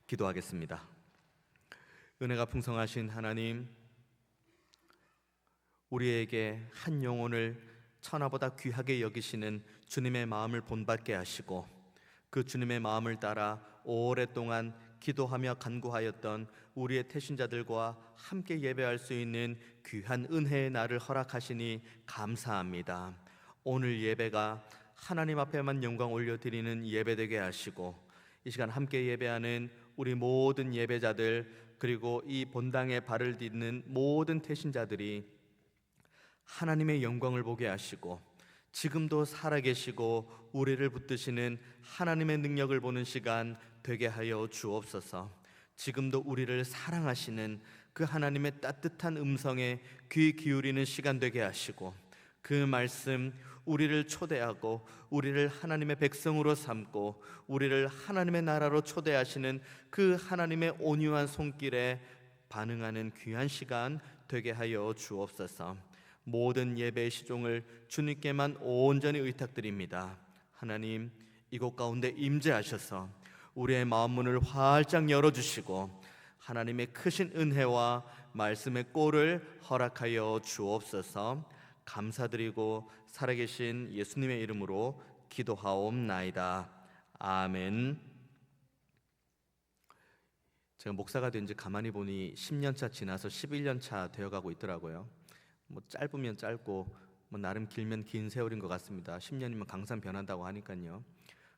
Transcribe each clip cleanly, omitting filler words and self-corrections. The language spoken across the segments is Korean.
기도하겠습니다. 은혜가 풍성하신 하나님, 우리에게 한 영혼을 천하보다 귀하게 여기시는 주님의 마음을 본받게 하시고, 그 주님의 마음을 따라 오랫동안 기도하며 간구하였던 우리의 태신자들과 함께 예배할 수 있는 귀한 은혜의 날을 허락하시니 감사합니다. 오늘 예배가 하나님 앞에만 영광 올려드리는 예배되게 하시고, 이 시간 함께 예배하는 우리 모든 예배자들, 그리고 이 본당에 발을 딛는 모든 태신자들이 하나님의 영광을 보게 하시고, 지금도 살아계시고 우리를 붙드시는 하나님의 능력을 보는 시간 되게 하여 주옵소서. 지금도 우리를 사랑하시는 그 하나님의 따뜻한 음성에 귀 기울이는 시간 되게 하시고, 그 말씀 우리를 초대하고 우리를 하나님의 백성으로 삼고 우리를 하나님의 나라로 초대하시는 그 하나님의 온유한 손길에 반응하는 귀한 시간 되게 하여 주옵소서. 모든 예배의 시종을 주님께만 온전히 의탁드립니다. 하나님, 이곳 가운데 임재하셔서 우리의 마음 문을 활짝 열어주시고 하나님의 크신 은혜와 말씀의 꼴을 허락하여 주옵소서. 감사드리고 살아계신 예수님의 이름으로 기도하옵나이다. 아멘. 제가 목사가 된 지 가만히 보니 10년차 지나서 11년차 되어가고 있더라고요. 짧으면 짧고 나름 길면 긴 세월인 것 같습니다. 10년이면 강산 변한다고 하니까요.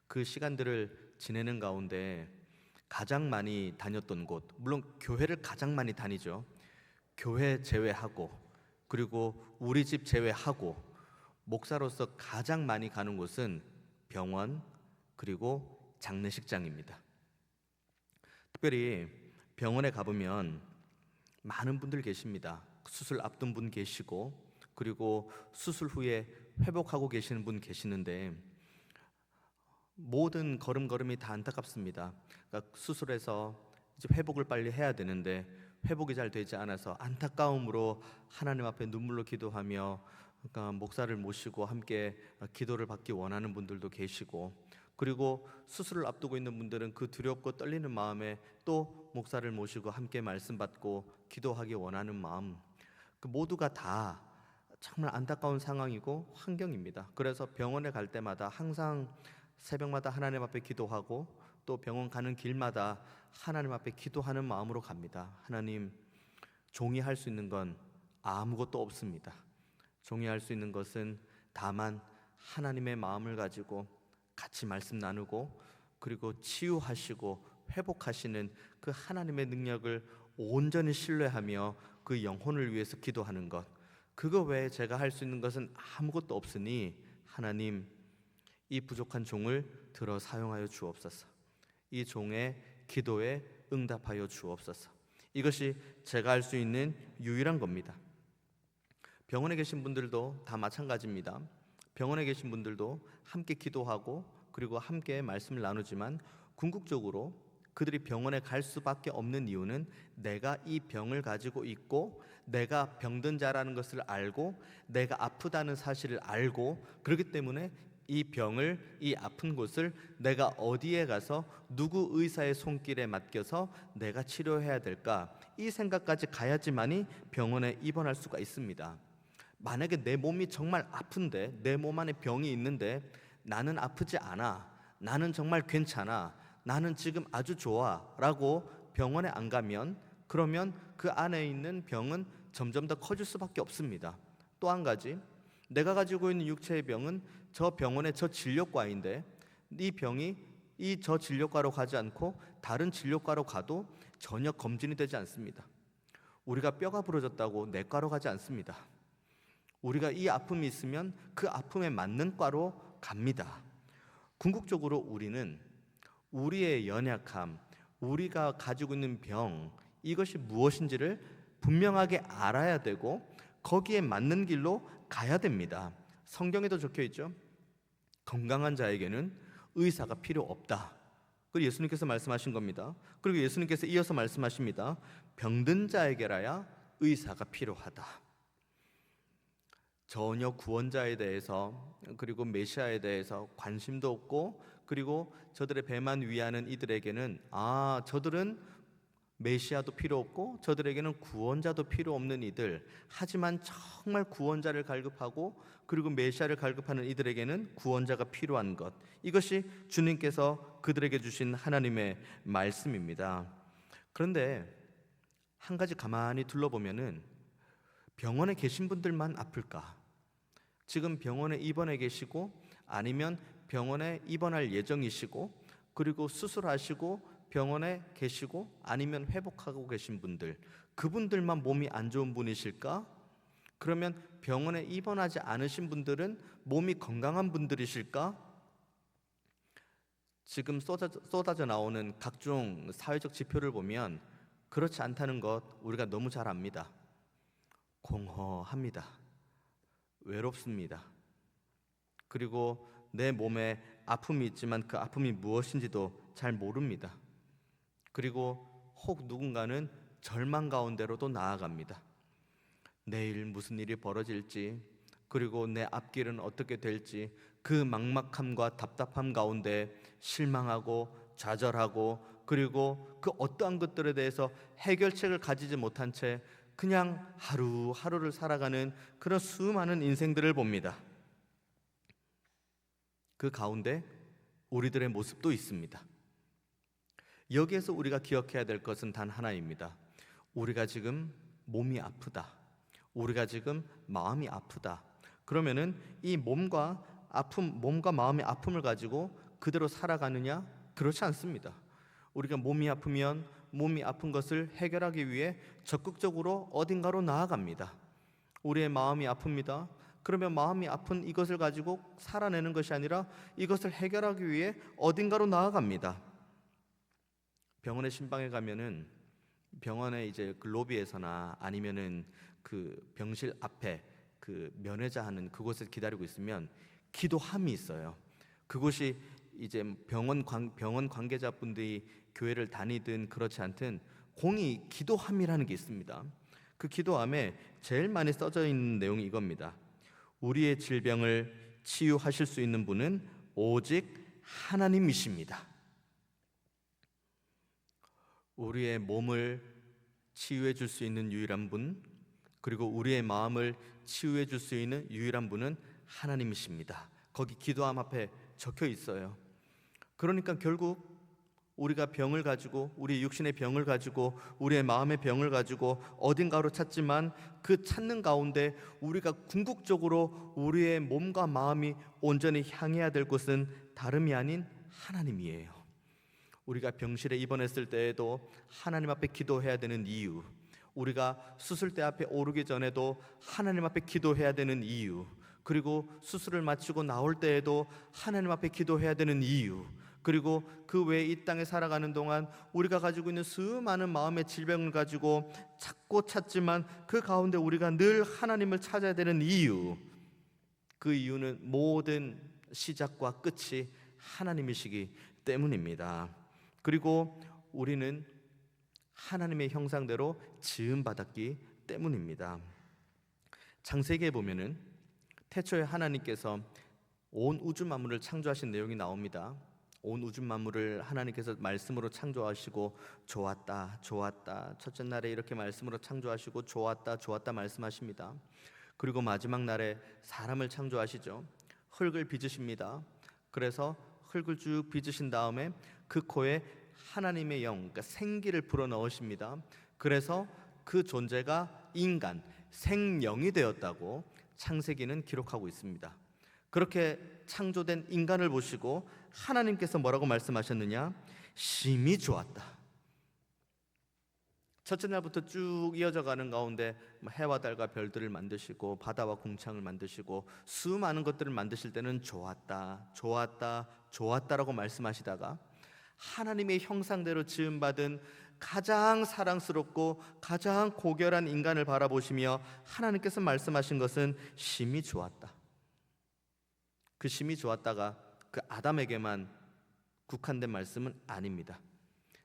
그 시간들을 지내는 가운데 가장 많이 다녔던 곳, 물론 교회를 가장 많이 다니죠. 교회 제외하고, 그리고 우리 집 제외하고 목사로서 가장 많이 가는 곳은 병원, 그리고 장례식장입니다. 특별히 병원에 가보면 많은 분들 계십니다. 수술 앞둔 분 계시고, 그리고 수술 후에 회복하고 계시는 분 계시는데, 모든 걸음걸음이 다 안타깝습니다. 그러니까 수술해서 이제 회복을 빨리 해야 되는데 회복이 잘 되지 않아서 안타까움으로 하나님 앞에 눈물로 기도하며, 그러니까 목사를 모시고 함께 기도를 받기 원하는 분들도 계시고, 그리고 수술을 앞두고 있는 분들은 그 두렵고 떨리는 마음에 또 목사를 모시고 함께 말씀 받고 기도하기 원하는 마음, 그 모두가 다 정말 안타까운 상황이고 환경입니다. 그래서 병원에 갈 때마다 항상 새벽마다 하나님 앞에 기도하고, 또 병원 가는 길마다 하나님 앞에 기도하는 마음으로 갑니다. 하나님, 종이 할 수 있는 건 아무것도 없습니다. 종이 할 수 있는 것은 다만 하나님의 마음을 가지고 같이 말씀 나누고, 그리고 치유하시고 회복하시는 그 하나님의 능력을 온전히 신뢰하며 그 영혼을 위해서 기도하는 것, 그거 외에 제가 할 수 있는 것은 아무것도 없으니 하나님, 이 부족한 종을 들어 사용하여 주옵소서. 이 종의 기도에 응답하여 주옵소서. 이것이 제가 할 수 있는 유일한 겁니다. 병원에 계신 분들도 다 마찬가지입니다. 병원에 계신 분들도 함께 기도하고 그리고 함께 말씀을 나누지만, 궁극적으로 그들이 병원에 갈 수밖에 없는 이유는 내가 이 병을 가지고 있고 내가 병든 자라는 것을 알고 내가 아프다는 사실을 알고, 그렇기 때문에 이 병을, 이 아픈 곳을 내가 어디에 가서 누구 의사의 손길에 맡겨서 내가 치료해야 될까, 이 생각까지 가야지만이 병원에 입원할 수가 있습니다. 만약에 내 몸이 정말 아픈데, 내 몸 안에 병이 있는데 나는 아프지 않아, 나는 정말 괜찮아, 나는 지금 아주 좋아 라고 병원에 안 가면, 그러면 그 안에 있는 병은 점점 더 커질 수밖에 없습니다. 또 한 가지, 내가 가지고 있는 육체의 병은 저 병원의 저 진료과인데, 이 병이 이 저 진료과로 가지 않고 다른 진료과로 가도 전혀 검진이 되지 않습니다. 우리가 뼈가 부러졌다고 내과로 가지 않습니다. 우리가 이 아픔이 있으면 그 아픔에 맞는 과로 갑니다. 궁극적으로 우리는 우리의 연약함, 우리가 가지고 있는 병, 이것이 무엇인지를 분명하게 알아야 되고 거기에 맞는 길로 가야 됩니다. 성경에도 적혀 있죠. 건강한 자에게는 의사가 필요 없다. 그리고 예수님께서 말씀하신 겁니다. 그리고 예수님께서 이어서 말씀하십니다. 병든 자에게라야 의사가 필요하다. 전혀 구원자에 대해서, 그리고 메시아에 대해서 관심도 없고 그리고 저들의 배만 위하는 이들에게는 저들은 메시아도 필요 없고 저들에게는 구원자도 필요 없는 이들, 하지만 정말 구원자를 갈급하고 그리고 메시아를 갈급하는 이들에게는 구원자가 필요한 것, 이것이 주님께서 그들에게 주신 하나님의 말씀입니다. 그런데 한 가지 가만히 둘러보면은 병원에 계신 분들만 아플까? 지금 병원에 입원해 계시고 아니면 병원에 입원할 예정이시고 그리고 수술하시고 병원에 계시고 아니면 회복하고 계신 분들, 그분들만 몸이 안 좋은 분이실까? 그러면 병원에 입원하지 않으신 분들은 몸이 건강한 분들이실까? 지금 쏟아져 나오는 각종 사회적 지표를 보면 그렇지 않다는 것 우리가 너무 잘 압니다. 공허합니다. 외롭습니다. 그리고 내 몸에 아픔이 있지만 그 아픔이 무엇인지도 잘 모릅니다. 그리고 혹 누군가는 절망 가운데로도 나아갑니다. 내일 무슨 일이 벌어질지, 그리고 내 앞길은 어떻게 될지, 그 막막함과 답답함 가운데 실망하고 좌절하고 그리고 그 어떠한 것들에 대해서 해결책을 가지지 못한 채 그냥 하루하루를 살아가는 그런 수많은 인생들을 봅니다. 그 가운데 우리들의 모습도 있습니다. 여기에서 우리가 기억해야 될 것은 단 하나입니다. 우리가 지금 몸이 아프다, 우리가 지금 마음이 아프다. 그러면은 이 몸과 마음의 아픔을 가지고 그대로 살아가느냐? 그렇지 않습니다. 우리가 몸이 아프면 몸이 아픈 것을 해결하기 위해 적극적으로 어딘가로 나아갑니다. 우리의 마음이 아픕니다. 그러면 마음이 아픈 이것을 가지고 살아내는 것이 아니라 이것을 해결하기 위해 어딘가로 나아갑니다. 병원의 신방에 가면은 병원의 이제 그 로비에서나 아니면은 그 병실 앞에 그 면회자 하는 그곳에 기다리고 있으면 기도함이 있어요. 그곳이 이제 병원 관계자분들이 교회를 다니든 그렇지 않든 공이 기도함이라는 게 있습니다. 그 기도함에 제일 많이 써져 있는 내용이 이겁니다. 우리의 질병을 치유하실 수 있는 분은 오직 하나님이십니다. 우리의 몸을 치유해 줄 수 있는 유일한 분, 그리고 우리의 마음을 치유해 줄 수 있는 유일한 분은 하나님이십니다. 거기 기도함 앞에 적혀 있어요. 그러니까 결국 우리가 병을 가지고, 우리 육신의 병을 가지고, 우리의 마음의 병을 가지고 어딘가로 찾지만 그 찾는 가운데 우리가 궁극적으로 우리의 몸과 마음이 온전히 향해야 될 곳은 다름이 아닌 하나님이에요. 우리가 병실에 입원했을 때에도 하나님 앞에 기도해야 되는 이유, 우리가 수술대 앞에 오르기 전에도 하나님 앞에 기도해야 되는 이유, 그리고 수술을 마치고 나올 때에도 하나님 앞에 기도해야 되는 이유, 그리고 그 외에 이 땅에 살아가는 동안 우리가 가지고 있는 수많은 마음의 질병을 가지고 찾지만 그 가운데 우리가 늘 하나님을 찾아야 되는 이유, 그 이유는 모든 시작과 끝이 하나님이시기 때문입니다. 그리고 우리는 하나님의 형상대로 지음받았기 때문입니다. 창세기에 보면은 태초에 하나님께서 온 우주 만물을 창조하신 내용이 나옵니다. 온 우주 만물을 하나님께서 말씀으로 창조하시고 좋았다 좋았다, 첫째 날에 이렇게 말씀으로 창조하시고 좋았다 좋았다 말씀하십니다. 그리고 마지막 날에 사람을 창조하시죠. 흙을 빚으십니다. 그래서 흙을 쭉 빚으신 다음에 그 코에 하나님의 영, 그러니까 생기를 불어넣으십니다. 그래서 그 존재가 인간, 생명이 되었다고 창세기는 기록하고 있습니다. 그렇게 창조된 인간을 보시고 하나님께서 뭐라고 말씀하셨느냐? 심히 좋았다. 첫째 날부터 쭉 이어져 가는 가운데 해와 달과 별들을 만드시고 바다와 궁창을 만드시고 수많은 것들을 만드실 때는 좋았다 좋았다 좋았다라고 말씀하시다가 하나님의 형상대로 지음받은 가장 사랑스럽고 가장 고결한 인간을 바라보시며 하나님께서 말씀하신 것은 심히 좋았다. 그 심히 좋았다가 그 아담에게만 국한된 말씀은 아닙니다.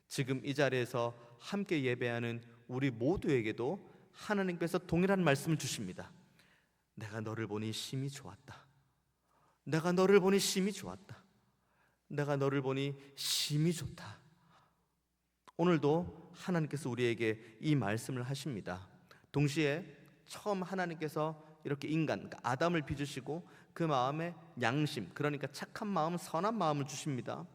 지금 이 자리에서 함께 예배하는 우리 모두에게도 하나님께서 동일한 말씀을 주십니다. 내가 너를 보니 심히 좋았다. 내가 너를 보니 심히 좋았다. 내가 너를 보니 심히 좋다. 오늘도 하나님께서 우리에게 이 말씀을 하십니다. 동시에 처음 하나님께서 이렇게 인간, 그러니까 아담을 빚으시고 그 마음에 양심, 그러니까 착한 마음, 선한 마음을 주십니다.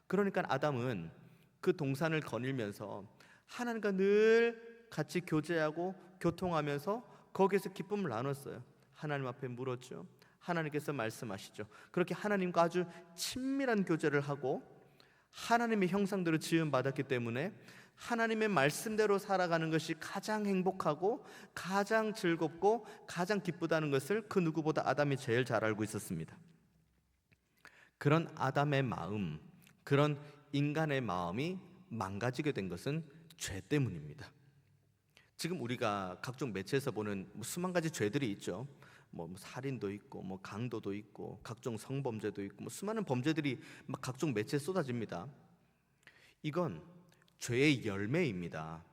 그러니까 아담은 그 동산을 거닐면서 하나님과 늘 같이 교제하고 교통하면서 거기에서 기쁨을 나눴어요. 하나님 앞에 물었죠. 하나님께서 말씀하시죠. 그렇게 하나님과 아주 친밀한 교제를 하고 하나님의 형상대로 지음받았기 때문에 하나님의 말씀대로 살아가는 것이 가장 행복하고 가장 즐겁고 가장 기쁘다는 것을 그 누구보다 아담이 제일 잘 알고 있었습니다. 그런 아담의 마음, 그런 인간의 마음이 망가지게 된 것은 죄 때문입니다. 지금 우리가 각종 매체에서 보는 수만 가지 죄들이 있죠. 살인도 있고 강도도 있고 각종 성범죄도 있고 수많은 범죄들이 막 각종 매체에 쏟아집니다. 이건 죄의 열매입니다.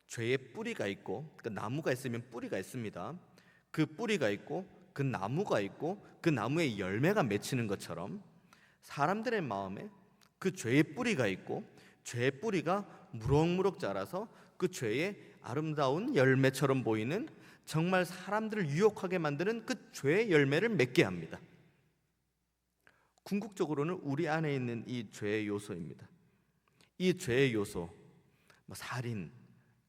죄의 뿌리가 있고, 그 나무가 있으면 뿌리가 있습니다. 그 뿌리가 있고 그 나무가 있고 그 나무의 열매가 맺히는 것처럼 사람들의 마음에 그 죄의 뿌리가 있고 죄의 뿌리가 무럭무럭 자라서 그 죄의 아름다운 열매처럼 보이는, 정말 사람들을 유혹하게 만드는 그 죄의 열매를 맺게 합니다. 궁극적으로는 우리 안에 있는 이 죄의 요소입니다. 이 죄의 요소, 살인,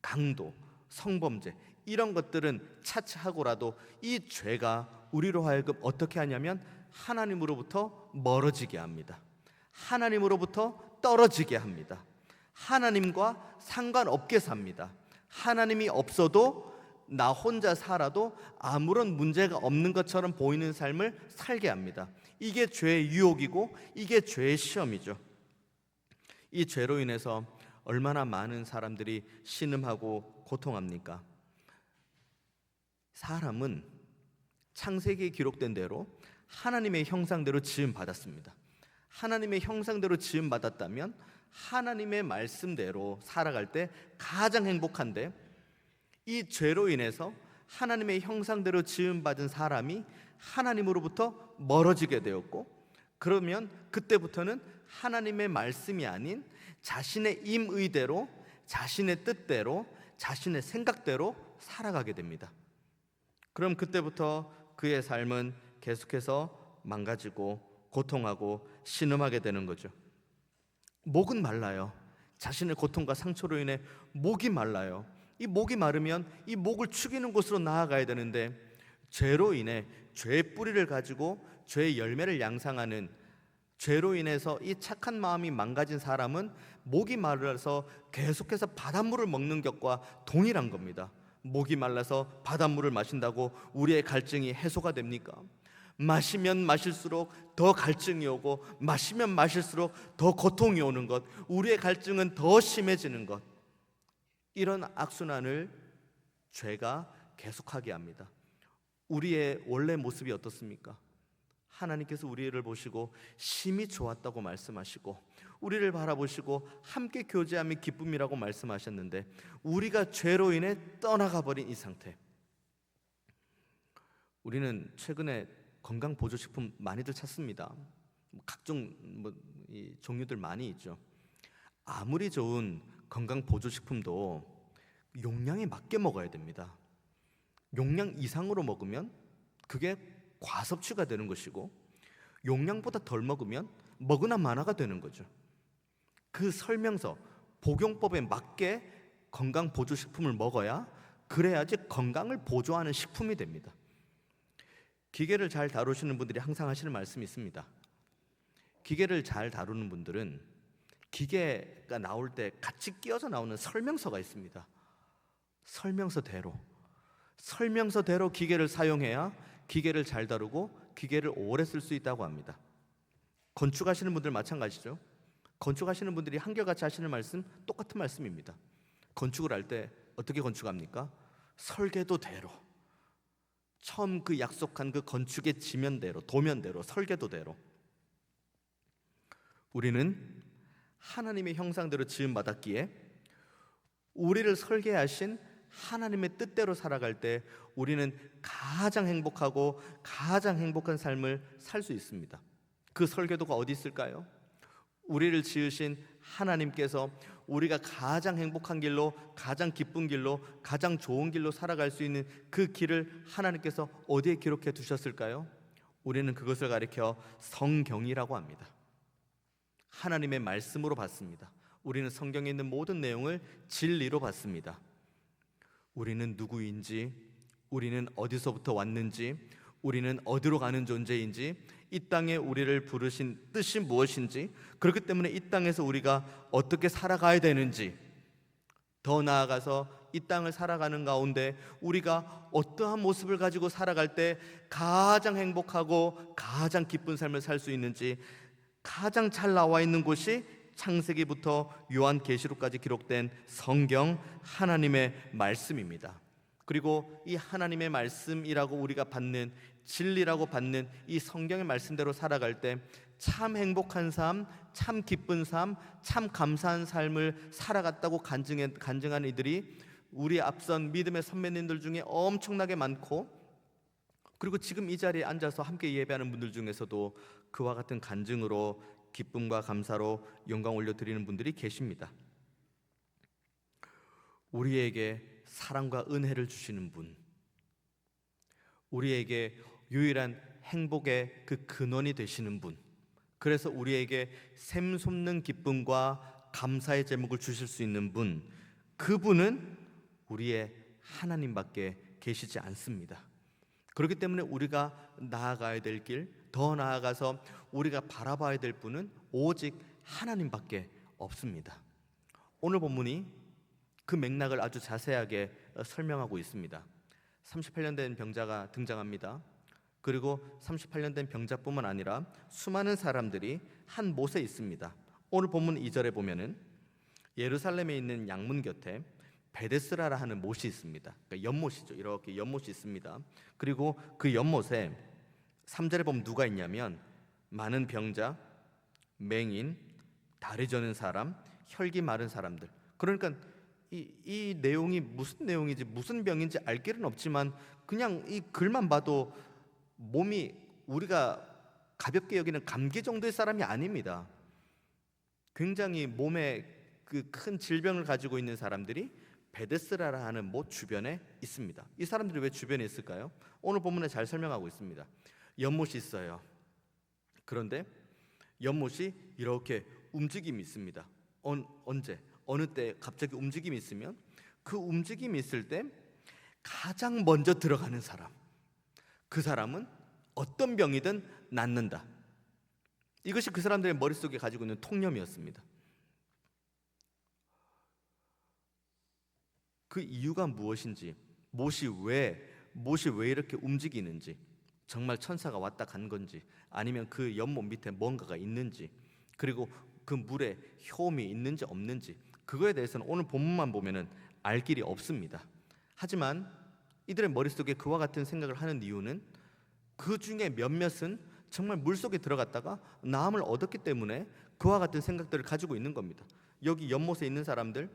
강도, 성범죄, 이런 것들은 차치하고라도 이 죄가 우리로 하여금 어떻게 하냐면 하나님으로부터 멀어지게 합니다. 하나님으로부터 떨어지게 합니다. 하나님과 상관없게 삽니다. 하나님이 없어도 나 혼자 살아도 아무런 문제가 없는 것처럼 보이는 삶을 살게 합니다. 이게 죄의 유혹이고 이게 죄의 시험이죠. 이 죄로 인해서 얼마나 많은 사람들이 신음하고 고통합니까? 사람은 창세기에 기록된 대로 하나님의 형상대로 지음받았습니다. 하나님의 형상대로 지음받았다면 하나님의 말씀대로 살아갈 때 가장 행복한데, 이 죄로 인해서 하나님의 형상대로 지음받은 사람이 하나님으로부터 멀어지게 되었고, 그러면 그때부터는 하나님의 말씀이 아닌 자신의 임의대로, 자신의 뜻대로, 자신의 생각대로 살아가게 됩니다. 그럼 그때부터 그의 삶은 계속해서 망가지고 고통하고 신음하게 되는 거죠. 목은 말라요. 자신의 고통과 상처로 인해 목이 말라요. 이 목이 마르면 이 목을 축이는 곳으로 나아가야 되는데, 죄로 인해 죄의 뿌리를 가지고 죄의 열매를 양상하는, 죄로 인해서 이 착한 마음이 망가진 사람은 목이 말라서 계속해서 바닷물을 먹는 것과 동일한 겁니다. 목이 말라서 바닷물을 마신다고 우리의 갈증이 해소가 됩니까? 마시면 마실수록 더 갈증이 오고 마시면 마실수록 더 고통이 오는 것, 우리의 갈증은 더 심해지는 것, 이런 악순환을 죄가 계속하게 합니다. 우리의 원래 모습이 어떻습니까? 하나님께서 우리를 보시고 심히 좋았다고 말씀하시고 우리를 바라보시고 함께 교제함이 기쁨이라고 말씀하셨는데, 우리가 죄로 인해 떠나가 버린 이 상태, 우리는 최근에 건강보조식품 많이들 찾습니다. 각종 이 종류들 많이 있죠. 아무리 좋은 건강보조식품도 용량에 맞게 먹어야 됩니다. 용량 이상으로 먹으면 그게 과섭취가 되는 것이고, 용량보다 덜 먹으면 먹으나 마나가 되는 거죠. 그 설명서, 복용법에 맞게 건강보조식품을 먹어야, 그래야지 건강을 보조하는 식품이 됩니다. 기계를 잘 다루시는 분들이 항상 하시는 말씀이 있습니다. 기계를 잘 다루는 분들은 기계가 나올 때 같이 끼어져 나오는 설명서가 있습니다. 설명서대로 기계를 사용해야 기계를 잘 다루고 기계를 오래 쓸 수 있다고 합니다. 건축하시는 분들 마찬가지죠. 건축하시는 분들이 한결같이 하시는 말씀, 똑같은 말씀입니다. 건축을 할 때 어떻게 건축합니까? 설계도대로, 처음 그 약속한 그 건축의 지면대로, 도면대로, 설계도대로. 우리는 하나님의 형상대로 지음받았기에 우리를 설계하신 하나님의 뜻대로 살아갈 때 우리는 가장 행복하고 가장 행복한 삶을 살 수 있습니다. 그 설교도가 어디 있을까요? 우리를 지으신 하나님께서 우리가 가장 행복한 길로, 가장 기쁜 길로, 가장 좋은 길로 살아갈 수 있는 그 길을 하나님께서 어디에 기록해 두셨을까요? 우리는 그것을 가리켜 성경이라고 합니다. 하나님의 말씀으로 봤습니다. 우리는 성경에 있는 모든 내용을 진리로 봤습니다. 우리는 누구인지, 우리는 어디서부터 왔는지, 우리는 어디로 가는 존재인지, 이 땅에 우리를 부르신 뜻이 무엇인지, 그렇기 때문에 이 땅에서 우리가 어떻게 살아가야 되는지, 더 나아가서 이 땅을 살아가는 가운데 우리가 어떠한 모습을 가지고 살아갈 때 가장 행복하고 가장 기쁜 삶을 살 수 있는지 가장 잘 나와 있는 곳이 창세기부터 요한계시록까지 기록된 성경, 하나님의 말씀입니다. 그리고 이 하나님의 말씀이라고 우리가 받는, 진리라고 받는 이 성경의 말씀대로 살아갈 때 참 행복한 삶, 참 기쁜 삶, 참 감사한 삶을 살아갔다고 간증한 이들이 우리 앞선 믿음의 선배님들 중에 엄청나게 많고, 그리고 지금 이 자리에 앉아서 함께 예배하는 분들 중에서도 그와 같은 간증으로 기쁨과 감사로 영광 올려드리는 분들이 계십니다. 우리에게 사랑과 은혜를 주시는 분, 우리에게 유일한 행복의 그 근원이 되시는 분, 그래서 우리에게 샘솟는 기쁨과 감사의 제목을 주실 수 있는 분, 그분은 우리의 하나님밖에 계시지 않습니다. 그렇기 때문에 우리가 나아가야 될 길, 더 나아가서 우리가 바라봐야 될 분은 오직 하나님밖에 없습니다. 오늘 본문이 그 맥락을 아주 자세하게 설명하고 있습니다. 38년 된 병자가 등장합니다. 그리고 38년 된 병자뿐만 아니라 수많은 사람들이 한 못에 있습니다. 오늘 본문 2절에 보면은 예루살렘에 있는 양문 곁에 베데스라라 하는 못이 있습니다. 그러니까 연못이죠. 이렇게 연못이 있습니다. 그리고 그 연못에 3절에 보면 누가 있냐면 많은 병자, 맹인, 다리 저는 사람, 혈기 마른 사람들. 그러니까 이 내용이 무슨 내용인지, 무슨 병인지 알 길은 없지만 그냥 이 글만 봐도 몸이 우리가 가볍게 여기는 감기 정도의 사람이 아닙니다. 굉장히 몸에 그 큰 질병을 가지고 있는 사람들이 베데스라라 하는 못 주변에 있습니다. 이 사람들이 왜 주변에 있을까요? 오늘 본문에 잘 설명하고 있습니다. 연못이 있어요. 그런데 연못이 이렇게 움직임이 있습니다. 언제? 어느 때 갑자기 움직임이 있으면 그 움직임이 있을 때 가장 먼저 들어가는 사람, 그 사람은 어떤 병이든 낫는다. 이것이 그 사람들의 머릿속에 가지고 있는 통념이었습니다. 그 이유가 무엇인지, 못이 왜 이렇게 움직이는지, 정말 천사가 왔다 간 건지, 아니면 그 연못 밑에 뭔가가 있는지, 그리고 그 물에 효험이 있는지 없는지, 그거에 대해서는 오늘 본문만 보면은 알 길이 없습니다. 하지만 이들의 머릿속에 그와 같은 생각을 하는 이유는 그 중에 몇몇은 정말 물속에 들어갔다가 나음을 얻었기 때문에 그와 같은 생각들을 가지고 있는 겁니다. 여기 연못에 있는 사람들,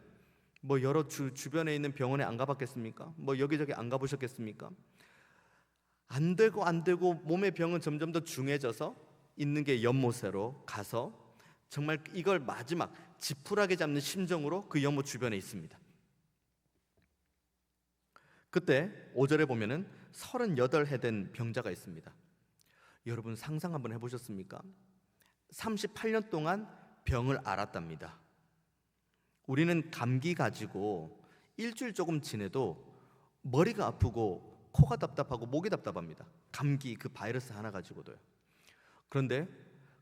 뭐 여러 주변에 있는 병원에 안 가봤겠습니까? 뭐 여기저기 안 가보셨겠습니까? 안 되고 몸의 병은 점점 더 중해져서 있는 게 연못으로 가서 정말 이걸 마지막 지푸라기 잡는 심정으로 그 연못 주변에 있습니다. 그때 5절에 보면은 38해 된 병자가 있습니다. 여러분 상상 한번 해보셨습니까? 38년 동안 병을 앓았답니다. 우리는 감기 가지고 일주일 조금 지내도 머리가 아프고 코가 답답하고 목이 답답합니다. 감기 그 바이러스 하나 가지고도요. 그런데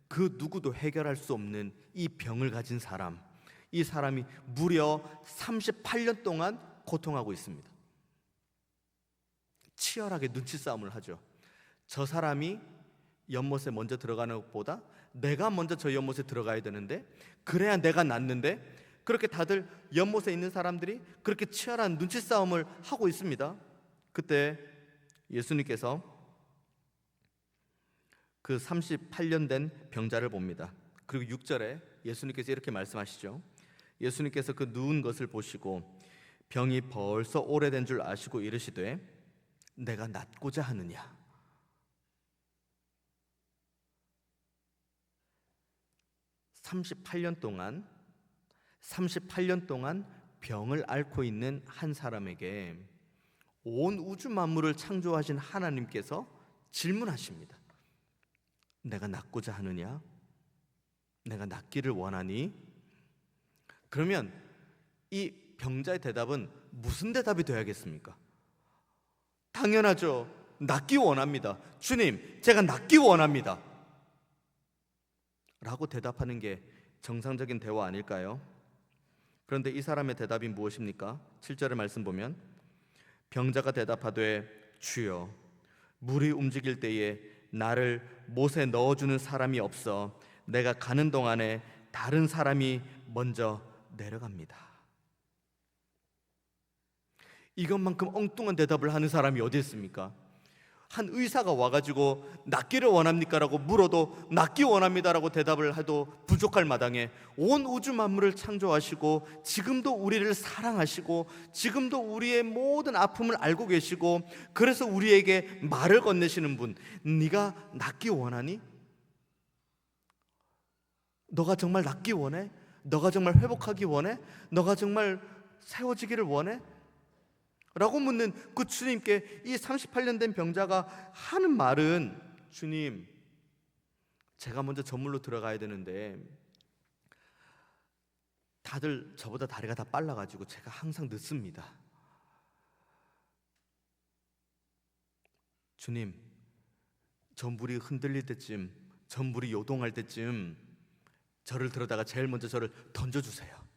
그 누구도 해결할 수 없는 이 병을 가진 사람, 이 사람이 무려 38년 동안 고통하고 있습니다. 치열하게 눈치 싸움을 하죠. 저 사람이 연못에 먼저 들어가는 것보다 내가 먼저 저 연못에 들어가야 되는데, 그래야 내가 낫는데, 그렇게 다들 연못에 있는 사람들이 그렇게 치열한 눈치 싸움을 하고 있습니다. 그때 예수님께서 그 38년 된 병자를 봅니다. 그리고 6절에 예수님께서 이렇게 말씀하시죠. 예수님께서 그 누운 것을 보시고 병이 벌써 오래된 줄 아시고 이르시되 내가 낫고자 하느냐. 38년 동안 병을 앓고 있는 한 사람에게 온 우주 만물을 창조하신 하나님께서 질문하십니다. 내가 낫고자 하느냐? 내가 낫기를 원하니? 그러면 이 병자의 대답은 무슨 대답이 되어야겠습니까? 당연하죠. 낫기 원합니다. 주님, 제가 낫기 원합니다. 라고 대답하는 게 정상적인 대화 아닐까요? 그런데 이 사람의 대답이 무엇입니까? 7절의 말씀 보면 병자가 대답하되 주여, 물이 움직일 때에 나를 못에 넣어주는 사람이 없어 내가 가는 동안에 다른 사람이 먼저 내려갑니다. 이것만큼 엉뚱한 대답을 하는 사람이 어디 있습니까? 한 의사가 와가지고 낫기를 원합니까? 라고 물어도 낫기 원합니다라고 대답을 해도 부족할 마당에 온 우주 만물을 창조하시고 지금도 우리를 사랑하시고 지금도 우리의 모든 아픔을 알고 계시고 그래서 우리에게 말을 건네시는 분, 네가 낫기 원하니? 너가 정말 낫기 원해? 너가 정말 회복하기 원해? 너가 정말 세워지기를 원해? 라고 묻는 그 주님께 이 38년 된 병자가 하는 말은, 주님, 제가 먼저 저물로 들어가야 되는데 다들 저보다 다리가 다 빨라가지고 제가 항상 늦습니다. 주님, 저 물이 흔들릴 때쯤, 저 물이 요동할 때쯤 저를 들어다가 제일 먼저 저를 던져주세요.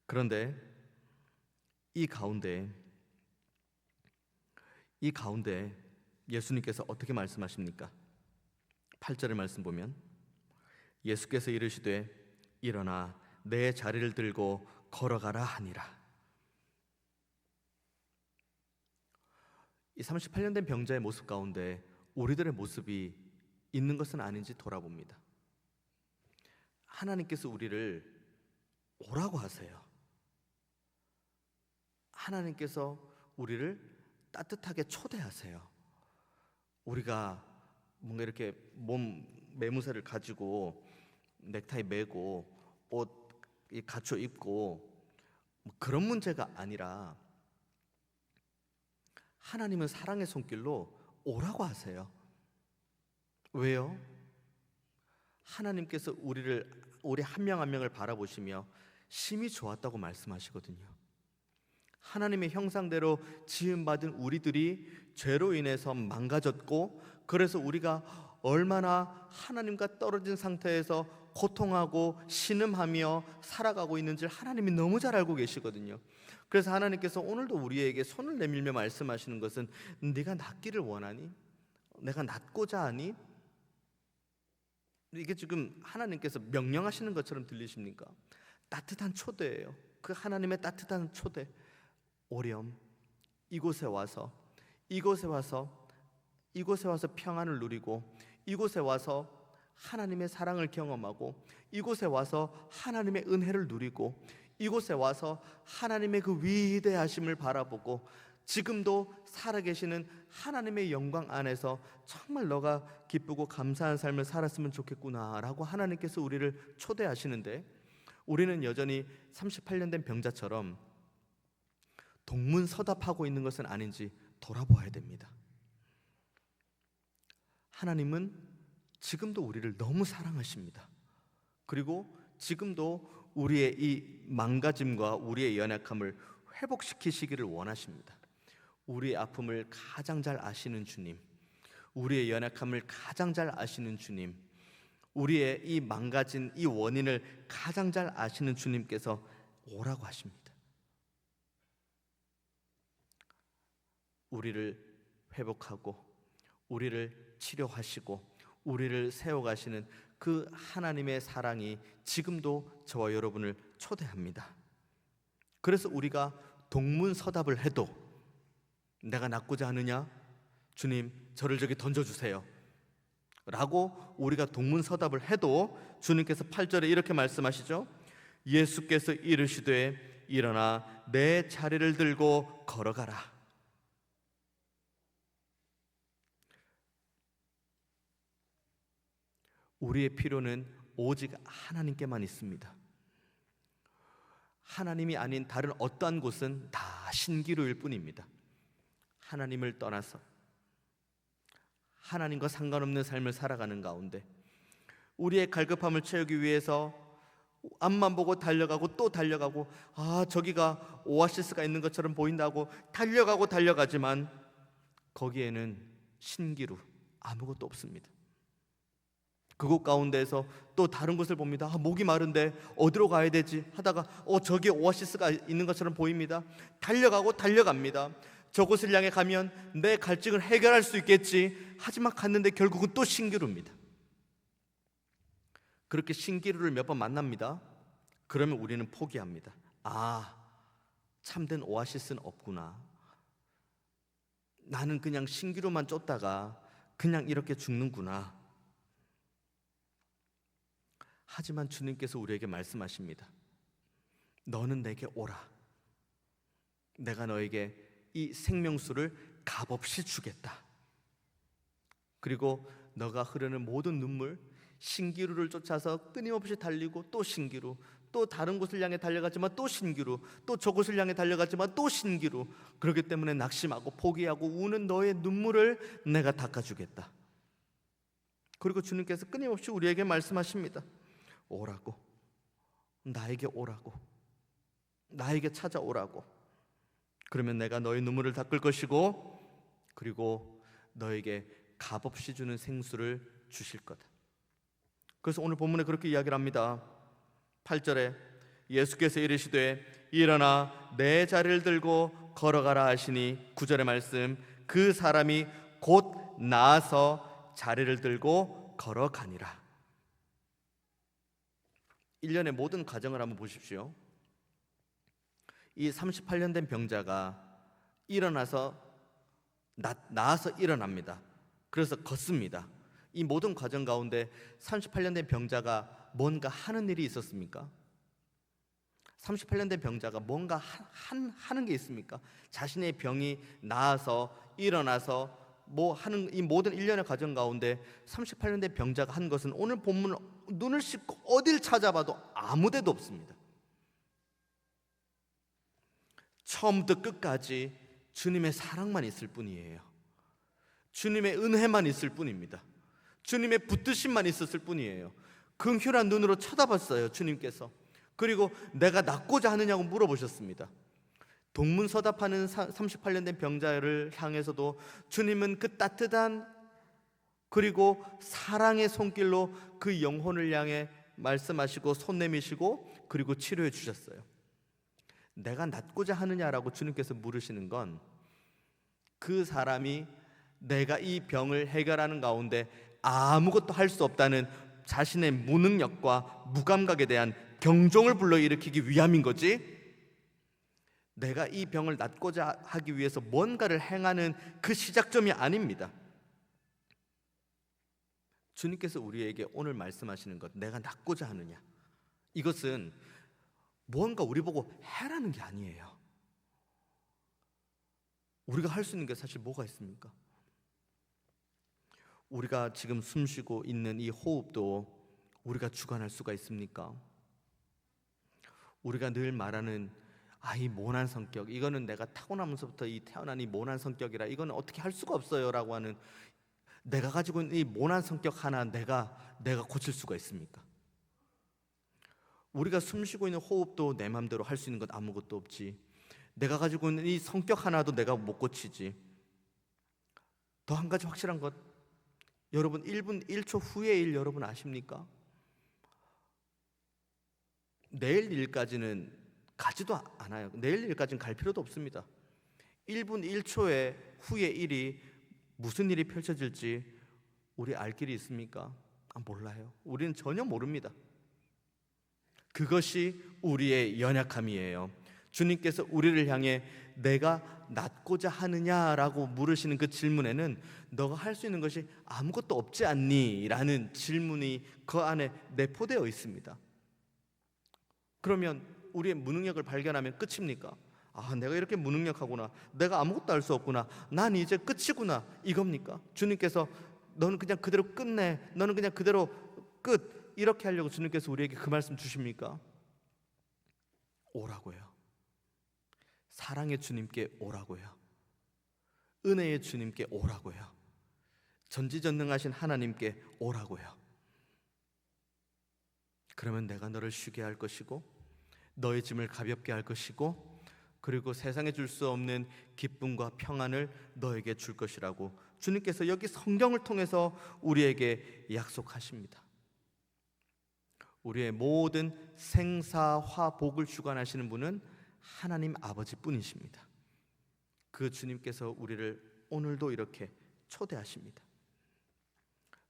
그런데 이 가운데 예수님께서 어떻게 말씀하십니까? 8절의 말씀 보면 예수께서 이르시되 일어나 내 자리를 들고 걸어가라 하니라. 이 38년 된 병자의 모습 가운데 우리들의 모습이 있는 것은 아닌지 돌아봅니다. 하나님께서 우리를 오라고 하세요. 하나님께서 우리를 따뜻하게 초대하세요. 우리가 뭔가 이렇게 몸 매무새를 가지고 넥타이 매고 옷 갖춰 입고 그런 문제가 아니라 하나님은 사랑의 손길로 오라고 하세요. 왜요? 하나님께서 우리 한 명 한 명을 바라보시며 심히 좋았다고 말씀하시거든요. 하나님의 형상대로 지음받은 우리들이 죄로 인해서 망가졌고 그래서 우리가 얼마나 하나님과 떨어진 상태에서 고통하고 신음하며 살아가고 있는지를 하나님이 너무 잘 알고 계시거든요. 그래서 하나님께서 오늘도 우리에게 손을 내밀며 말씀하시는 것은 네가 낫기를 원하니? 내가 낫고자 하니? 이게 지금 하나님께서 명령하시는 것처럼 들리십니까? 따뜻한 초대예요. 그 하나님의 따뜻한 초대. 오렴, 이곳에 와서 평안을 누리고 이곳에 와서 하나님의 사랑을 경험하고 이곳에 와서 하나님의 은혜를 누리고 이곳에 와서 하나님의 그 위대하심을 바라보고 지금도 살아계시는 하나님의 영광 안에서 정말 너가 기쁘고 감사한 삶을 살았으면 좋겠구나 라고 하나님께서 우리를 초대하시는데 우리는 여전히 38년 된 병자처럼 동문서답하고 있는 것은 아닌지 돌아보아야 됩니다. 하나님은 지금도 우리를 너무 사랑하십니다. 그리고 지금도 우리의 이 망가짐과 우리의 연약함을 회복시키시기를 원하십니다. 우리의 아픔을 가장 잘 아시는 주님, 우리의 연약함을 가장 잘 아시는 주님, 우리의 이 망가진 이 원인을 가장 잘 아시는 주님께서 오라고 하십니다. 우리를 회복하고 우리를 치료하시고 우리를 세워가시는 그 하나님의 사랑이 지금도 저와 여러분을 초대합니다. 그래서 우리가 동문서답을 해도 내가 낫고자 하느냐? 주님, 저를 저기 던져주세요 라고 우리가 동문서답을 해도 주님께서 8절에 이렇게 말씀하시죠. 예수께서 이르시되 일어나 내 자리를 들고 걸어가라. 우리의 필요는 오직 하나님께만 있습니다. 하나님이 아닌 다른 어떠한 곳은 다 신기루일 뿐입니다. 하나님을 떠나서 하나님과 상관없는 삶을 살아가는 가운데 우리의 갈급함을 채우기 위해서 앞만 보고 달려가고 또 달려가고, 저기가 오아시스가 있는 것처럼 보인다고 달려가지만 거기에는 신기루 아무것도 없습니다. 그곳 가운데에서 또 다른 곳을 봅니다. 목이 마른데 어디로 가야 되지 하다가 저기 오아시스가 있는 것처럼 보입니다. 달려갑니다. 저곳을 향해 가면 내 갈증을 해결할 수 있겠지. 하지만 갔는데 결국은 또 신기루입니다. 그렇게 신기루를 몇 번 만납니다. 그러면 우리는 포기합니다. 참된 오아시스는 없구나. 나는 그냥 신기루만 쫓다가 그냥 이렇게 죽는구나. 하지만 주님께서 우리에게 말씀하십니다. 너는 내게 오라. 내가 너에게 이 생명수를 값없이 주겠다. 그리고 너가 흐르는 모든 눈물, 신기루를 쫓아서 끊임없이 달리고 또 신기루, 또 다른 곳을 향해 달려가지만 또 신기루, 또 저곳을 향해 달려가지만 또 신기루. 그렇기 때문에 낙심하고 포기하고 우는 너의 눈물을 내가 닦아주겠다. 그리고 주님께서 끊임없이 우리에게 말씀하십니다. 오라고, 나에게 오라고, 나에게 찾아오라고. 그러면 내가 너의 눈물을 닦을 것이고, 그리고 너에게 값없이 주는 생수를 주실 거다. 그래서 오늘 본문에 그렇게 이야기를 합니다. 8절에 예수께서 이르시되 일어나 내 자리를 들고 걸어가라 하시니, 9절의 말씀, 그 사람이 곧 나아서 자리를 들고 걸어가니라. 1년의 모든 과정을 한번 보십시오. 이 38년 된 병자가 나아서 일어납니다. 그래서 걷습니다. 이 모든 과정 가운데 38년 된 병자가 뭔가 하는 일이 있었습니까? 38년 된 병자가 뭔가 하는 게 있습니까? 자신의 병이 나아서 일어나서 하는 이 모든 일련의 과정 가운데 38년 된 병자가 한 것은 오늘 본문 눈을 씻고 어딜 찾아봐도 아무 데도 없습니다. 처음부터 끝까지 주님의 사랑만 있을 뿐이에요. 주님의 은혜만 있을 뿐입니다. 주님의 붙드심만 있었을 뿐이에요. 긍휼한 눈으로 쳐다봤어요, 주님께서. 그리고 내가 낫고자 하느냐고 물어보셨습니다. 동문서답하는 38년 된 병자를 향해서도 주님은 그 따뜻한 그리고 사랑의 손길로 그 영혼을 향해 말씀하시고 손 내미시고 그리고 치료해 주셨어요. 내가 낫고자 하느냐라고 주님께서 물으시는 건 그 사람이 내가 이 병을 해결하는 가운데 아무것도 할 수 없다는 자신의 무능력과 무감각에 대한 경종을 불러일으키기 위함인 거지, 내가 이 병을 낫고자 하기 위해서 뭔가를 행하는 그 시작점이 아닙니다. 주님께서 우리에게 오늘 말씀하시는 것, 내가 낫고자 하느냐, 이것은 뭔가 우리 보고 해라는 게 아니에요. 우리가 할 수 있는 게 사실 뭐가 있습니까? 우리가 지금 숨쉬고 있는 이 호흡도 우리가 주관할 수가 있습니까? 우리가 늘 말하는 이 모난 성격, 이거는 내가 타고나면서부터 태어난 이 모난 성격이라 이거는 어떻게 할 수가 없어요 라고 하는, 내가 가지고 있는 이 모난 성격 하나 내가 고칠 수가 있습니까? 우리가 숨쉬고 있는 호흡도 내 맘대로 할 수 있는 것 아무것도 없지. 내가 가지고 있는 이 성격 하나도 내가 못 고치지. 더 한 가지 확실한 것, 여러분 1분 1초 후의 일 여러분 아십니까? 내일 일까지는 가지도 않아요. 내일 일까지는 갈 필요도 없습니다. 1분 1초의 후의 일이 무슨 일이 펼쳐질지 우리 알 길이 있습니까? 몰라요. 우리는 전혀 모릅니다. 그것이 우리의 연약함이에요. 주님께서 우리를 향해 내가 낫고자 하느냐라고 물으시는 그 질문에는 너가 할 수 있는 것이 아무것도 없지 않니? 라는 질문이 그 안에 내포되어 있습니다. 그러면 우리의 무능력을 발견하면 끝입니까? 내가 이렇게 무능력하구나, 내가 아무것도 할 수 없구나, 난 이제 끝이구나, 이겁니까? 주님께서 너는 그냥 그대로 끝내, 너는 그냥 그대로 끝 이렇게 하려고 주님께서 우리에게 그 말씀 주십니까? 오라고요. 사랑의 주님께 오라고요. 은혜의 주님께 오라고요. 전지전능하신 하나님께 오라고요. 그러면 내가 너를 쉬게 할 것이고 너의 짐을 가볍게 할 것이고 그리고 세상에 줄 수 없는 기쁨과 평안을 너에게 줄 것이라고 주님께서 여기 성경을 통해서 우리에게 약속하십니다. 우리의 모든 생사화복을 주관하시는 분은 하나님 아버지뿐이십니다. 그 주님께서 우리를 오늘도 이렇게 초대하십니다.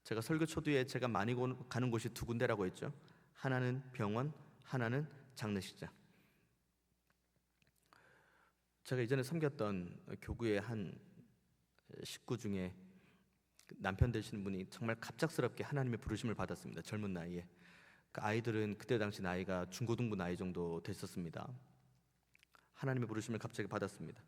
제가 설교 초두에 제가 많이 가는 곳이 두 군데라고 했죠. 하나는 병원, 하나는 장례식장. 제가 이전에 섬겼던 교구의 한 식구 중에 남편 되시는 분이 정말 갑작스럽게 하나님의 부르심을 받았습니다. 젊은 나이에. 그 아이들은 그때 당시 나이가 중고등부 나이 정도 됐었습니다. 하나님의 부르심을 갑자기 받았습니다.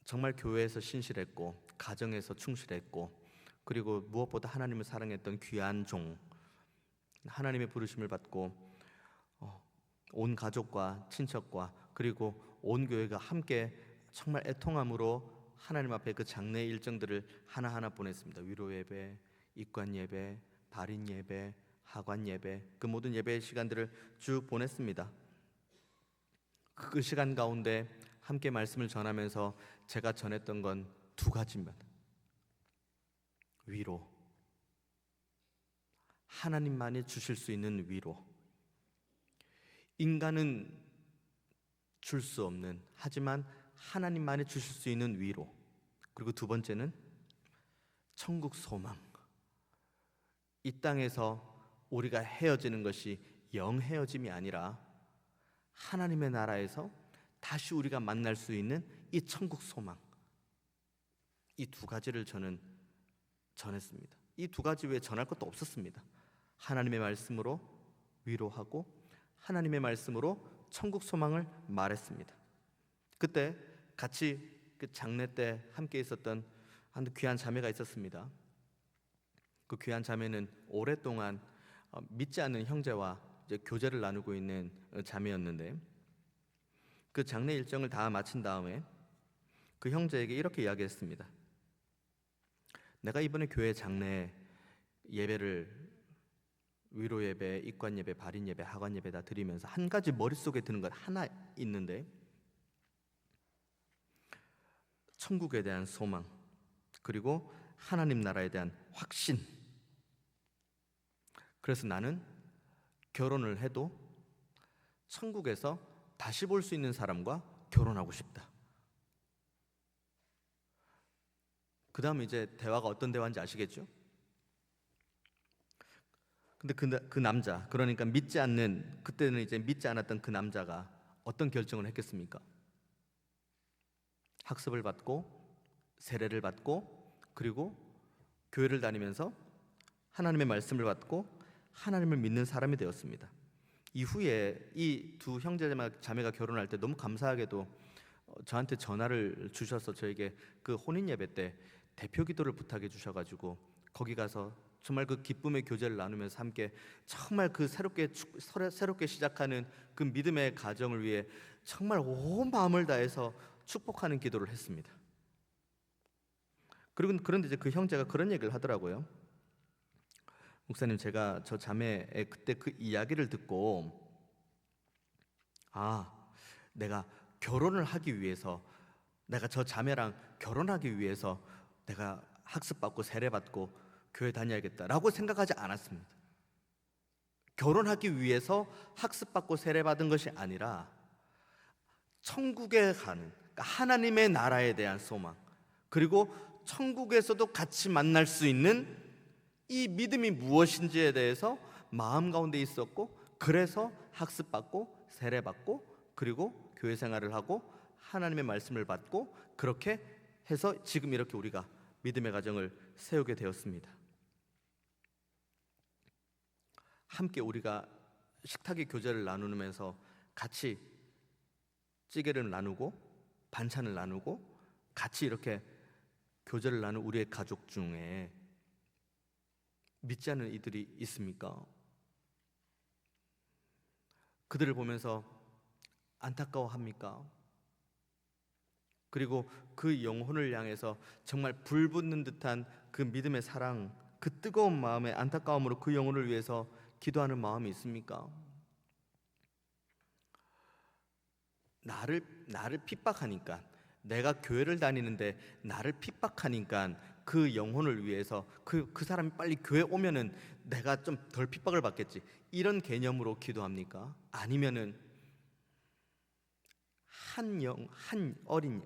정말 교회에서 신실했고 가정에서 충실했고 그리고 무엇보다 하나님을 사랑했던 귀한 종, 하나님의 부르심을 받고 온 가족과 친척과 그리고 온 교회가 함께 정말 애통함으로 하나님 앞에 그 장례 일정들을 하나하나 보냈습니다. 위로 예배, 입관 예배, 발인 예배, 하관 예배, 그 모든 예배의 시간들을 쭉 보냈습니다. 그 시간 가운데 함께 말씀을 전하면서 제가 전했던 건 두 가지입니다. 위로, 하나님만이 주실 수 있는 위로. 인간은 줄 수 없는, 하지만 하나님만이 주실 수 있는 위로. 그리고 두 번째는 천국 소망. 이 땅에서 우리가 헤어지는 것이 영 헤어짐이 아니라 하나님의 나라에서 다시 우리가 만날 수 있는 이 천국 소망. 이 두 가지를 저는 전했습니다. 이 두 가지 외에 전할 것도 없었습니다. 하나님의 말씀으로 위로하고 하나님의 말씀으로 천국 소망을 말했습니다. 그때 같이 그 장례 때 함께 있었던 한 귀한 자매가 있었습니다. 그 귀한 자매는 오랫동안 믿지 않는 형제와 이제 교제를 나누고 있는 자매였는데 그 장례 일정을 다 마친 다음에 그 형제에게 이렇게 이야기했습니다. 내가 이번에 교회 장례 예배를 위로 예배, 입관 예배, 발인 예배, 하관 예배 다 드리면서 한 가지 머릿속에 드는 것 하나 있는데 천국에 대한 소망 그리고 하나님 나라에 대한 확신. 그래서 나는 결혼을 해도 천국에서 다시 볼 수 있는 사람과 결혼하고 싶다. 그 다음 이제 대화가 어떤 대화인지 아시겠죠? 근데 그 남자, 그러니까 믿지 않는, 그때는 이제 믿지 않았던 그 남자가 어떤 결정을 했겠습니까? 학습을 받고 세례를 받고 그리고 교회를 다니면서 하나님의 말씀을 받고 하나님을 믿는 사람이 되었습니다. 이후에 이 두 형제 자매가 결혼할 때 너무 감사하게도 저한테 전화를 주셔서 저에게 그 혼인 예배 때 대표 기도를 부탁해 주셔가지고 거기 가서 정말 그 기쁨의 교제를 나누면서 함께 정말 그 새롭게 시작하는 그 믿음의 가정을 위해 정말 온 마음을 다해서 축복하는 기도를 했습니다. 그런데 이제 그 형제가 그런 얘기를 하더라고요. 목사님, 제가 저 자매의 그때 그 이야기를 듣고 내가 결혼을 하기 위해서, 내가 저 자매랑 결혼하기 위해서 내가 학습받고 세례받고 교회 다녀야겠다라고 생각하지 않았습니다. 결혼하기 위해서 학습받고 세례받은 것이 아니라 천국에 가는, 그러니까 하나님의 나라에 대한 소망, 그리고 천국에서도 같이 만날 수 있는 이 믿음이 무엇인지에 대해서 마음 가운데 있었고, 그래서 학습받고 세례받고 그리고 교회 생활을 하고 하나님의 말씀을 받고 그렇게 해서 지금 이렇게 우리가 믿음의 가정을 세우게 되었습니다. 함께 우리가 식탁의 교제를 나누면서 같이 찌개를 나누고 반찬을 나누고 같이 이렇게 교제를 나눈 우리의 가족 중에 믿지 않는 이들이 있습니까? 그들을 보면서 안타까워합니까? 그리고 그 영혼을 향해서 정말 불붙는 듯한 그 믿음의 사랑, 그 뜨거운 마음의 안타까움으로 그 영혼을 위해서 기도하는 마음이 있습니까? 나를 핍박하니까, 내가 교회를 다니는데 나를 핍박하니까 그 영혼을 위해서 그 사람이 빨리 교회 오면은 내가 좀 덜 핍박을 받겠지, 이런 개념으로 기도합니까? 아니면은 한 어린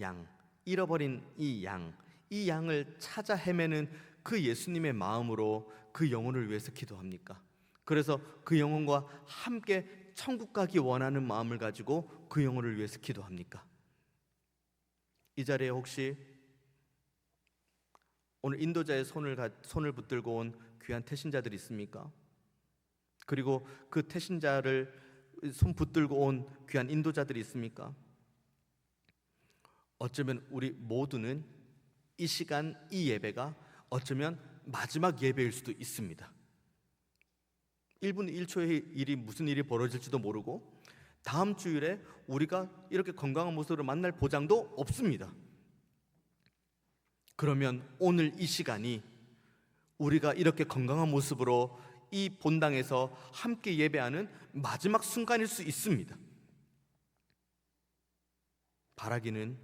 양, 잃어버린 이 양을 찾아 헤매는 그 예수님의 마음으로 그 영혼을 위해서 기도합니까? 그래서 그 영혼과 함께 천국 가기 원하는 마음을 가지고 그 영혼을 위해서 기도합니까? 이 자리에 혹시 오늘 인도자의 손을 붙들고 온 귀한 태신자들이 있습니까? 그리고 그 태신자를 손 붙들고 온 귀한 인도자들이 있습니까? 어쩌면 우리 모두는 이 시간, 이 예배가 어쩌면 마지막 예배일 수도 있습니다. 1분 1초의 일이 무슨 일이 벌어질지도 모르고 다음 주일에 우리가 이렇게 건강한 모습으로 만날 보장도 없습니다. 그러면 오늘 이 시간이 우리가 이렇게 건강한 모습으로 이 본당에서 함께 예배하는 마지막 순간일 수 있습니다. 바라기는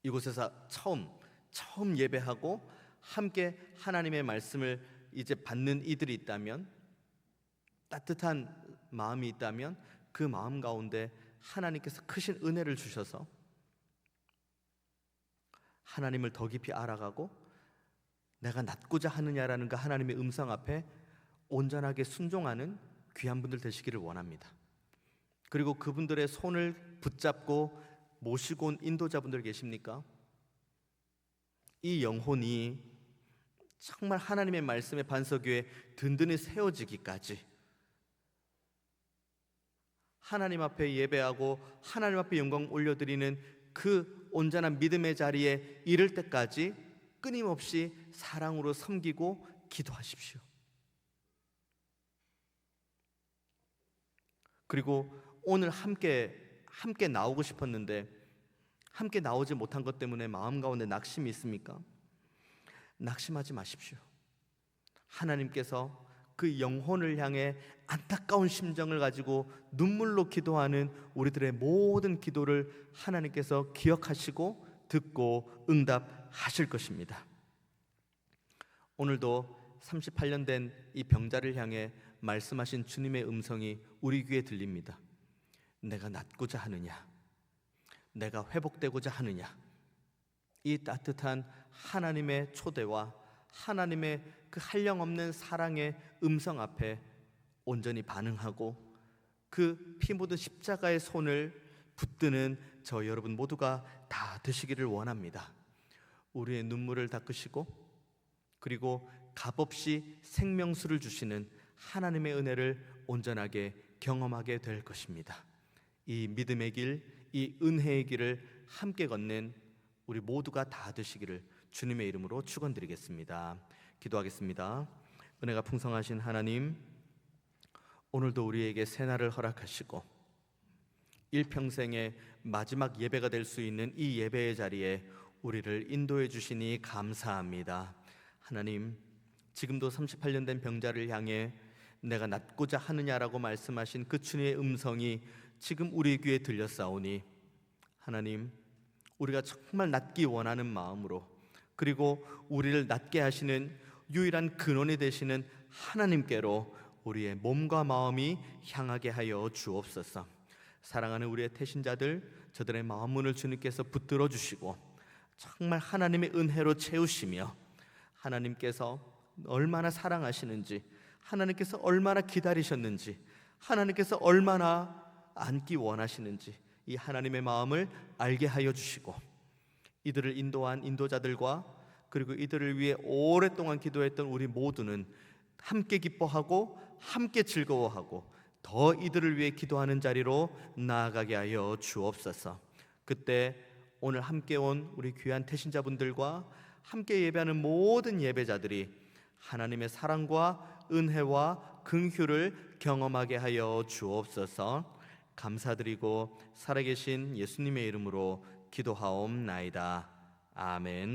이곳에서 처음 예배하고 함께 하나님의 말씀을 이제 받는 이들이 있다면, 따뜻한 마음이 있다면 그 마음 가운데 하나님께서 크신 은혜를 주셔서 하나님을 더 깊이 알아가고 내가 낫고자 하느냐라는 그 하나님의 음성 앞에 온전하게 순종하는 귀한 분들 되시기를 원합니다. 그리고 그분들의 손을 붙잡고 모시고 온 인도자분들 계십니까? 이 영혼이 정말 하나님의 말씀의 반석 위에 든든히 세워지기까지 하나님 앞에 예배하고 하나님 앞에 영광 올려드리는 그 온전한 믿음의 자리에 이를 때까지 끊임없이 사랑으로 섬기고 기도하십시오. 그리고 오늘 함께 나오고 싶었는데 함께 나오지 못한 것 때문에 마음 가운데 낙심이 있습니까? 낙심하지 마십시오. 하나님께서 그 영혼을 향해 안타까운 심정을 가지고 눈물로 기도하는 우리들의 모든 기도를 하나님께서 기억하시고 듣고 응답하실 것입니다. 오늘도 38년 된 이 병자를 향해 말씀하신 주님의 음성이 우리 귀에 들립니다. 내가 낫고자 하느냐? 내가 회복되고자 하느냐? 이 따뜻한 하나님의 초대와 하나님의 그 한량없는 사랑의 음성 앞에 온전히 반응하고 그 피 묻은 십자가의 손을 붙드는 저 여러분 모두가 다 되시기를 원합니다. 우리의 눈물을 닦으시고 그리고 값없이 생명수를 주시는 하나님의 은혜를 온전하게 경험하게 될 것입니다. 이 믿음의 길, 이 은혜의 길을 함께 걷는 우리 모두가 다 되시기를 주님의 이름으로 축원드리겠습니다. 기도하겠습니다. 은혜가 풍성하신 하나님, 오늘도 우리에게 새날을 허락하시고 일평생의 마지막 예배가 될 수 있는 이 예배의 자리에 우리를 인도해 주시니 감사합니다. 하나님, 지금도 38년 된 병자를 향해 내가 낫고자 하느냐라고 말씀하신 그 주님의 음성이 지금 우리 귀에 들렸사오니 하나님, 우리가 정말 낫기 원하는 마음으로 그리고 우리를 낫게 하시는 유일한 근원이 되시는 하나님께로 우리의 몸과 마음이 향하게 하여 주옵소서. 사랑하는 우리의 태신자들, 저들의 마음문을 주님께서 붙들어 주시고 정말 하나님의 은혜로 채우시며 하나님께서 얼마나 사랑하시는지, 하나님께서 얼마나 기다리셨는지, 하나님께서 얼마나 안기 원하시는지 이 하나님의 마음을 알게 하여 주시고 이들을 인도한 인도자들과 그리고 이들을 위해 오랫동안 기도했던 우리 모두는 함께 기뻐하고 함께 즐거워하고 더 이들을 위해 기도하는 자리로 나아가게 하여 주옵소서. 그때 오늘 함께 온 우리 귀한 태신자분들과 함께 예배하는 모든 예배자들이 하나님의 사랑과 은혜와 긍휼을 경험하게 하여 주옵소서. 감사드리고 살아계신 예수님의 이름으로 기도하옵나이다. 아멘.